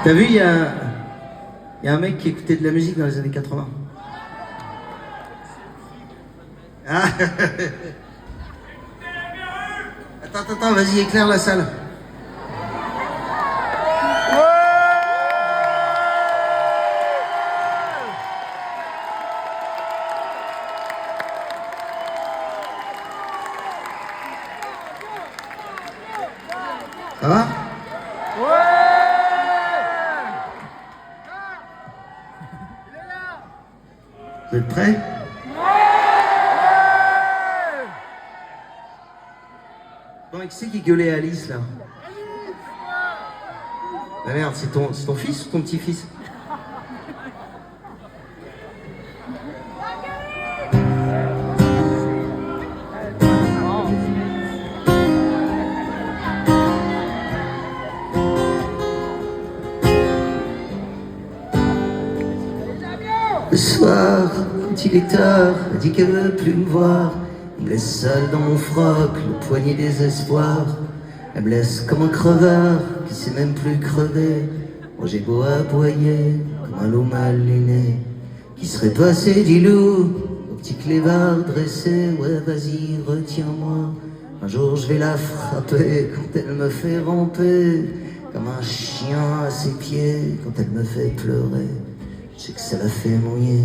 T'as vu, il y a un mec qui écoutait de la musique dans les années 80. Ah. Attends, vas-y, éclaire la salle. Ça va? Vous êtes prêts? Bon, qui c'est qui gueulait à Alice là? Ah merde, c'est ton fils ou ton petit-fils? Le soir, quand il est tard, elle dit qu'elle veut plus me voir. Elle me laisse seul dans mon froc, le poignet désespoir. Elle me laisse comme un crevard qui sait même plus crever. Moi j'ai beau aboyer comme un loup mal luné qui serait passé du loup au petit clévard dressé. Ouais, vas-y, retiens-moi. Un jour je vais la frapper quand elle me fait ramper comme un chien à ses pieds quand elle me fait pleurer. Je sais que ça la fait mouiller,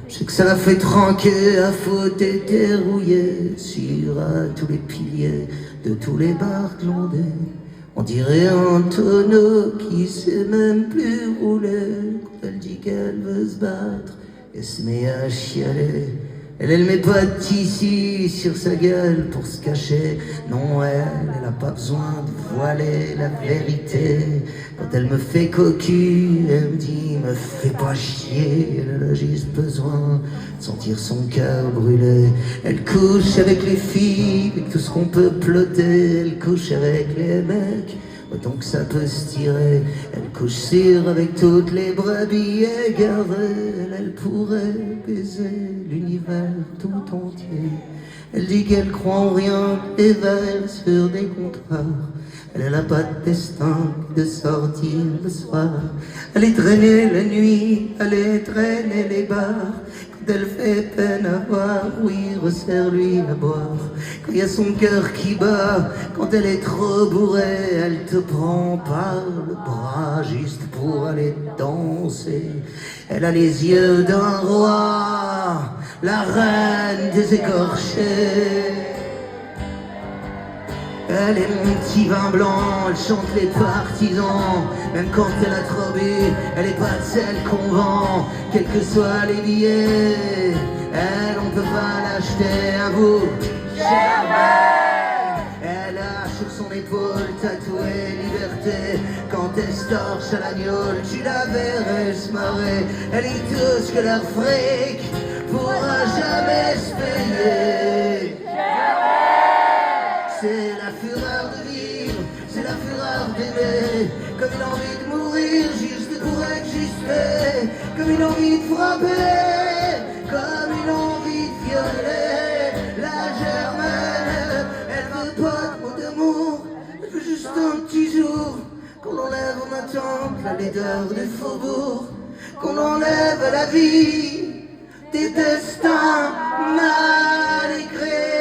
je sais que ça la fait tranquer à faute et dérouiller sur tous les piliers de tous les bars glandés. On dirait un tonneau qui sait même plus rouler quand elle dit qu'elle veut se battre et se met à chialer. Elle met pas de tissu sur sa gueule pour se cacher. Non, elle a pas besoin de voiler la vérité. Quand elle me fait cocu, elle me dit me fais pas chier. Elle a juste besoin de sentir son cœur brûler. Elle couche avec les filles, avec tout ce qu'on peut ploter. Elle couche avec les mecs, autant que ça peut se tirer. Elle couche sur avec toutes les brebis égarées. Elle pourrait baiser l'univers tout entier. Elle dit qu'elle croit en rien et veille sur des comptoirs. Elle n'a pas de destin de sortir le soir. Elle est traînée la nuit, elle est traînée les bars. Quand elle fait peine à voir, oui, resserre-lui à boire. Quand il y a son cœur qui bat, quand elle est trop bourrée, elle te prend par le bras juste pour aller danser. Elle a les yeux d'un roi, la reine des écorchés. Elle est mon petit vin blanc, elle chante les partisans. Même quand elle a trop bu, elle est pas de celle qu'on vend. Quels que soient les billets, elle on peut pas l'acheter à vous. Elle a sur son épaule tatoué liberté. Quand elle se torche à l'agnole, tu la verrais se marrer. Elle dit tout ce que leur fric pourra jamais se payer. C'est la fureur de vivre, c'est la fureur d'aimer. Comme une envie de mourir juste pour exister. Comme une envie de frapper, comme une envie de violer. La germaine, elle veut pas de mots d'amour, elle veut juste un petit jour. Qu'on enlève en attente la laideur des faubourgs. Qu'on enlève à la vie des destins mal écrits.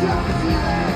sortirai.